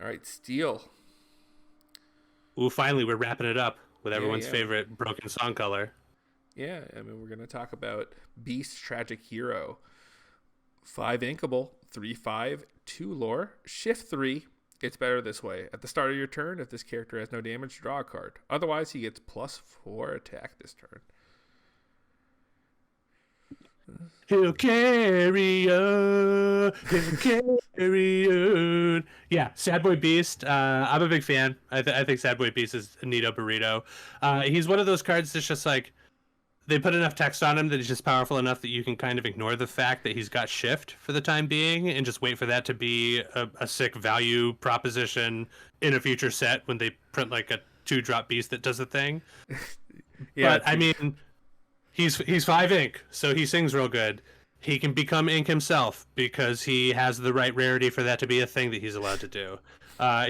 All right, Steel. Ooh, finally, we're wrapping it up with Yeah, everyone's yeah, favorite broken song color. yeah. I mean, we're gonna talk about Beast Tragic Hero. 5 inkable, 3/5, 2 lore, shift 3. Gets better this way. At the start of your turn, if this character has no damage, draw a card. Otherwise, he gets +4 attack this turn. He'll carry on. He'll carry on. Yeah, Sad Boy Beast. I'm a big fan. I think Sad Boy Beast is a neato burrito. He's one of those cards that's just like they put enough text on him that he's just powerful enough that you can kind of ignore the fact that he's got shift for the time being and just wait for that to be a sick value proposition in a future set when they print like a 2-drop beast that does a thing. Yeah, But I mean, he's 5 ink, so he sings real good. He can become ink himself because he has the right rarity for that to be a thing that he's allowed to do.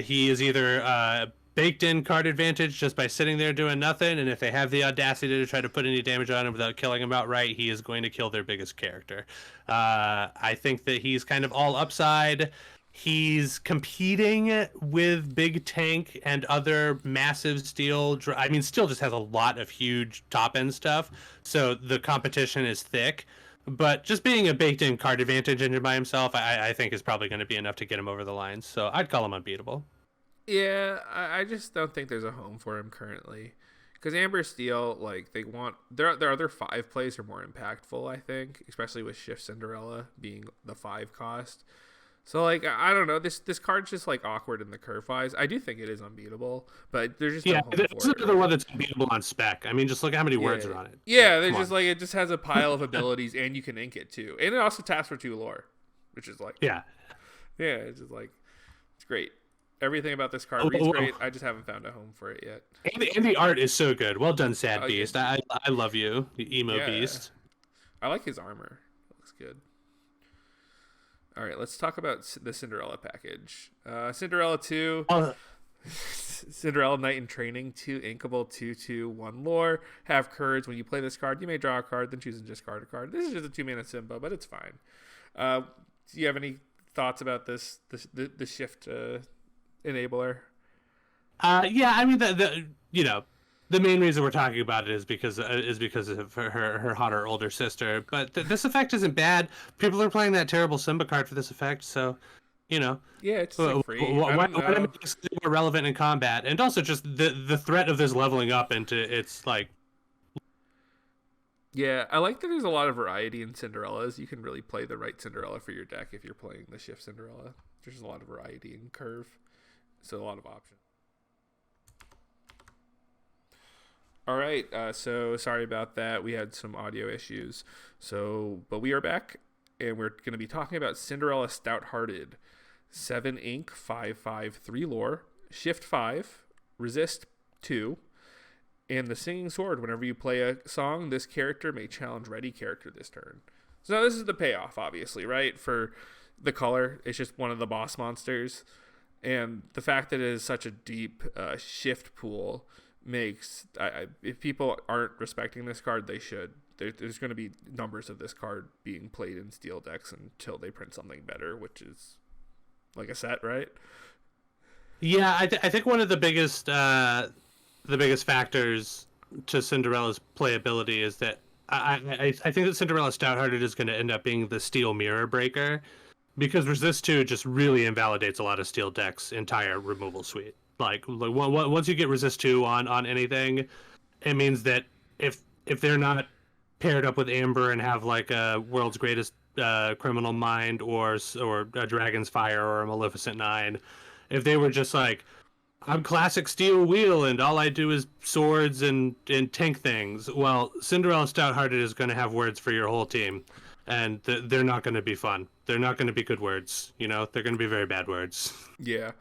He is either baked in card advantage just by sitting there doing nothing, and if they have the audacity to try to put any damage on him without killing him outright, he is going to kill their biggest character. I think that he's kind of all upside. He's competing with Big Tank and other massive steel. I mean, still just has a lot of huge top end stuff. So the competition is thick. But just being a baked in card advantage engine by himself, I think is probably going to be enough to get him over the line. So I'd call him unbeatable. yeah. I just don't think there's a home for him currently. Because Amber Steel, like they want their other 5 plays are more impactful. I think, especially with Shift Cinderella being the 5 cost. So like I don't know, this card's just like awkward in the curve wise. I do think it is unbeatable, but there's just no Yeah, home this for is it, the right? one that's unbeatable on spec. I mean, just look at how many words Yeah, are on it. yeah. Like, There's come just on. like it just has a pile of abilities, and you can ink it too, and it also taps for 2 lore, which is like Yeah. yeah, it's just like it's great. Everything about this card Oh, reads oh, great. oh. I just haven't found a home for it yet. And the art is so good. Well done, Sad Oh yeah, Beast. I love you, you emo yeah. beast. I like his armor. It looks good. All right, let's talk about the Cinderella package. Cinderella 2. Oh, Cinderella Knight in Training, 2 inkable, 2/2, 1 lore. Have courage. When you play this card, you may draw a card, then choose and discard a card. This is just a 2-mana Simba, but it's fine. Uh, do you have any thoughts about the shift enabler? yeah. I mean, the main reason we're talking about it is because of her hotter older sister. But this effect isn't bad. People are playing that terrible Simba card for this effect, so you know, Yeah, it's just like free. I why don't not know. make this more relevant in combat? And also just the threat of this leveling up into it's like Yeah, I like that there's a lot of variety in Cinderellas. You can really play the right Cinderella for your deck if you're playing the shift Cinderella. There's a lot of variety in curve, so a lot of options. All right, so sorry about that. We had some audio issues. But we are back, and we're going to be talking about Cinderella Stout Hearted. 7 ink, 5/5, 3 lore, shift 5, resist 2, and the Singing Sword. Whenever you play a song, this character may challenge ready character this turn. So this is the payoff, obviously, right? For the color, it's just one of the boss monsters. And the fact that it is such a deep shift pool makes if people aren't respecting this card, they should. There's going to be numbers of this card being played in steel decks until they print something better, which is like a set, right? yeah. I think one of the biggest factors to Cinderella's playability is that I think that Cinderella Stouthearted is going to end up being the steel mirror breaker because Resist 2 just really invalidates a lot of steel decks' entire removal suite. Once you get Resist 2 on anything, it means that if they're not paired up with Amber and have like a World's Greatest Criminal Mind or a Dragon's Fire or a Maleficent 9, if they were just like I'm classic steel wheel and all I do is swords and tank things. Well, Cinderella Stouthearted is going to have words for your whole team, and they're not going to be fun. They're not going to be good words. They're going to be very bad words. Yeah.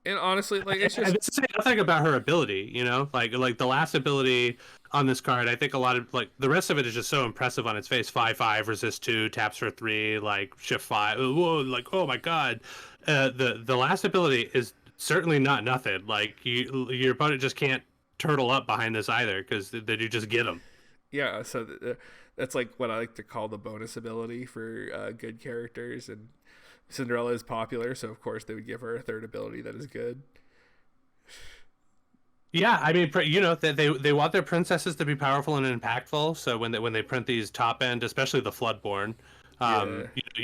And honestly, like it's And just this is nothing about her ability. Like the last ability on this card, I think a lot of like the rest of it is just so impressive on its face. 5/5, resist 2, taps for 3, like shift 5. Whoa, like oh my god. The last ability is certainly not nothing. Like your opponent just can't turtle up behind this either because then you just get them. yeah. So that's like what I like to call the bonus ability for good characters, and Cinderella is popular, so of course they would give her a third ability that is good. Yeah, I mean, they want their princesses to be powerful and impactful. So when they print these top end, especially the Floodborn, Yeah.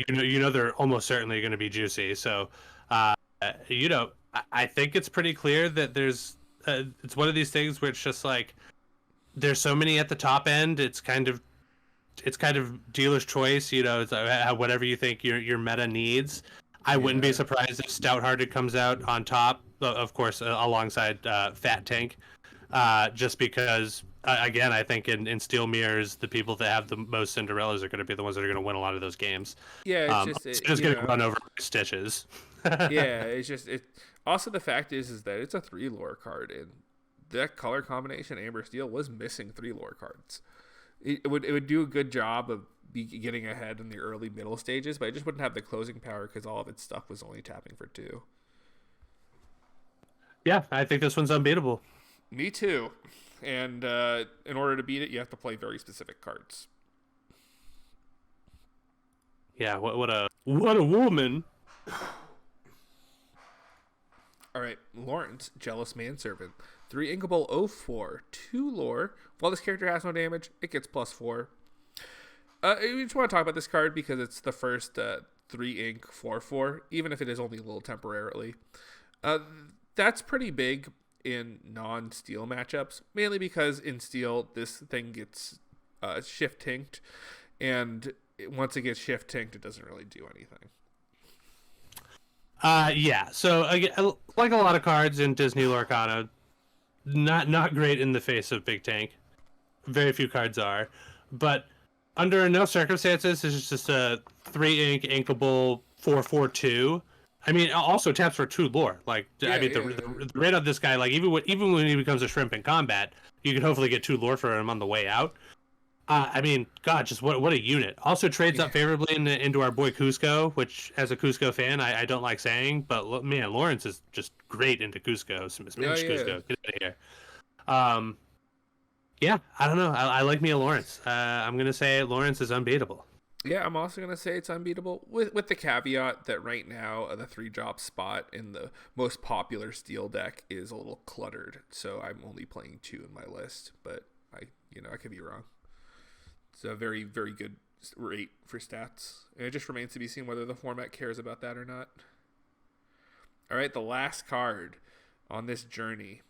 you know they're almost certainly going to be juicy. So, uh, I think it's pretty clear that it's one of these things where it's just like there's so many at the top end. It's kind of dealer's choice. It's whatever you think your meta needs. I wouldn't be surprised if Stouthearted comes out on top, of course, alongside Fat Tank, just because, again, I think in Steel Mirrors, the people that have the most Cinderellas are going to be the ones that are going to win a lot of those games. Yeah, It's just going to run over Stitches. Yeah, it. Also, the fact is that it's a 3 lore card, and that color combination Amber Steel was missing 3 lore cards. It would do a good job of getting ahead in the early middle stages, but it just wouldn't have the closing power because all of its stuff was only tapping for 2. Yeah, I think this one's unbeatable. Me too. And in order to beat it, you have to play very specific cards. Yeah, what a woman. All right, Lawrence, Jealous Manservant. 3 inkable 0/4, 2 lore. While this character has no damage, it gets +4. We just want to talk about this card because it's the first 3 ink 4/4, even if it is only a little temporarily. That's pretty big in non-steel matchups, mainly because in steel this thing gets shift tinked, and once it gets shift tinked, it doesn't really do anything. Yeah. So again, like a lot of cards in Disney Lorcana, not great in the face of Big Tank. Very few cards are, but under no circumstances is just a 3 ink inkable 4/4/2. I mean, also taps for 2 lore. Like, the rate of this guy, like even when he becomes a shrimp in combat, you can hopefully get 2 lore for him on the way out. I mean, God, just what a unit. Also trades up favorably into our boy Cusco, which as a Cusco fan, I don't like saying, but man, Lawrence is just great into Cusco. Smash Cusco, get out of here. Yeah, I don't know. I like me a Lawrence. I'm gonna say Lawrence is unbeatable. Yeah, I'm also gonna say it's unbeatable with the caveat that right now the 3-drop spot in the most popular steel deck is a little cluttered, so I'm only playing 2 in my list. But I could be wrong. It's a very, very good rate for stats. And it just remains to be seen whether the format cares about that or not. All right, the last card on this journey.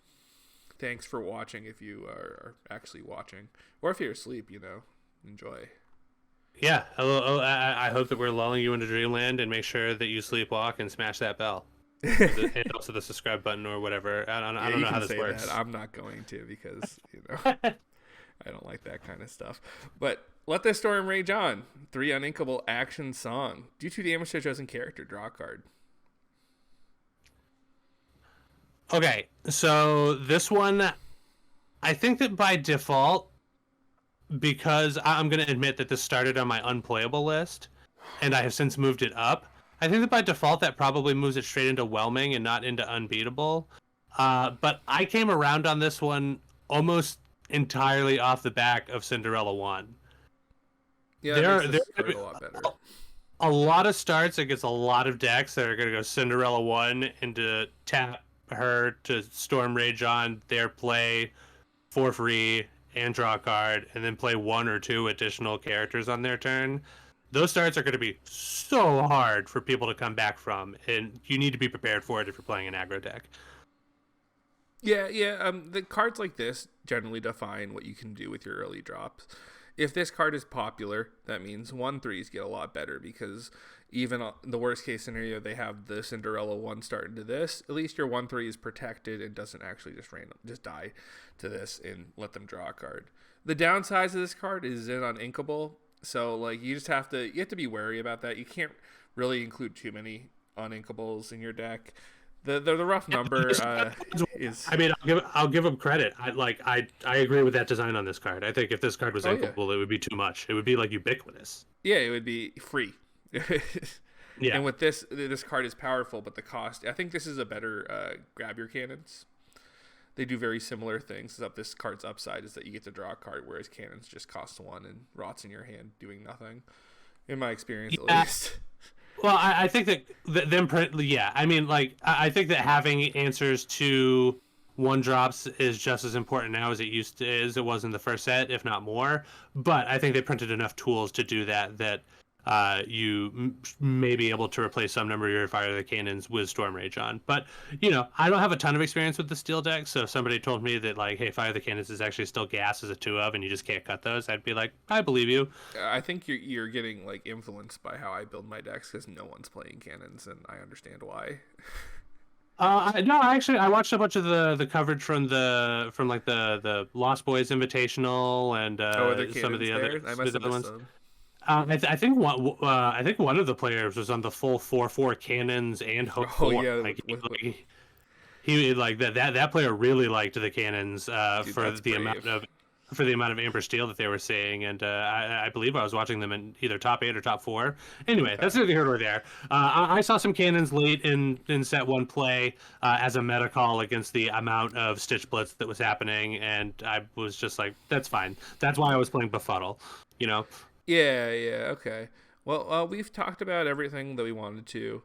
Thanks for watching if you are actually watching. Or if you're asleep, enjoy. Yeah, I hope that we're lulling you into dreamland and make sure that you sleepwalk and smash that bell. And also the subscribe button or whatever. I don't know how this works. That. I'm not going to because, I don't like that kind of stuff. But let the storm rage on. 3 uninkable action song. Do 2 damage to a chosen character. Draw a card. Okay, so this one, I think that by default, because I'm going to admit that this started on my unplayable list, and I have since moved it up, I think that by default that probably moves it straight into Whelming and not into Unbeatable. But I came around on this one almost entirely off the back of Cinderella 1. Yeah, they're a lot better. A lot of starts against a lot of decks that are going to go Cinderella 1 into tap her to Storm Rage on their play for free and draw a card, and then play 1 or 2 additional characters on their turn. Those starts are going to be so hard for people to come back from, and you need to be prepared for it if you're playing an aggro deck. Yeah. The cards like this generally define what you can do with your early drops. If this card is popular, that means 1/3s get a lot better because even in the worst case scenario, they have the Cinderella 1 start into this. At least your 1/3 is protected and doesn't actually just die to this and let them draw a card. The downsides of this card is in on inkable, so like you have to be wary about that. You can't really include too many uninkables in your deck. The rough number is. I mean, I'll give them credit. I agree with that design on this card. I think if this card was inkable, it would be too much. It would be like ubiquitous. Yeah, it would be free. Yeah. And with this card is powerful, but the cost. I think this is a better grab your cannons. They do very similar things. Except this card's upside is that you get to draw a card, whereas cannons just cost 1 and rots in your hand doing nothing. In my experience, at least. Well, I think that them, yeah. I mean, like, I think that having answers to one drops is just as important now as it was in the first set, if not more. But I think they printed enough tools to do that may be able to replace some number of your Fire the Cannons with Storm Rage on. But I don't have a ton of experience with the steel deck, so if somebody told me that, like, hey, Fire the Cannons is actually still gas as a 2 of, and you just can't cut those, I'd be like, I believe you. I think you're getting like influenced by how I build my decks because no one's playing cannons, and I understand why. No, actually, I watched a bunch of the coverage from like the Lost Boys Invitational and Oh, are there some of cannons the there? other I must have missed ones. them. I think one of the players was on the full 4/4 cannons and Hope Oh 4. yeah, Like, he like that player really liked the cannons dude, for that's the brave. amount of Amber Steel that they were seeing, and I believe I was watching them in either top 8 or top 4. Anyway, Okay. that's neither here nor there. I saw some cannons late in set 1 play as a meta call against the amount of Stitch Blitz that was happening, and I was just like, that's fine. That's why I was playing Befuddle, you know? Yeah, okay. Well, we've talked about everything that we wanted to.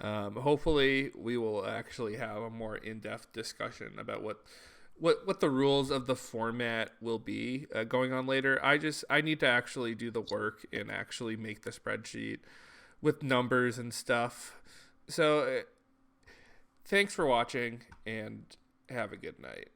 Hopefully, we will actually have a more in-depth discussion about what the rules of the format will be going on later. I need to actually do the work and actually make the spreadsheet with numbers and stuff. So, thanks for watching and have a good night.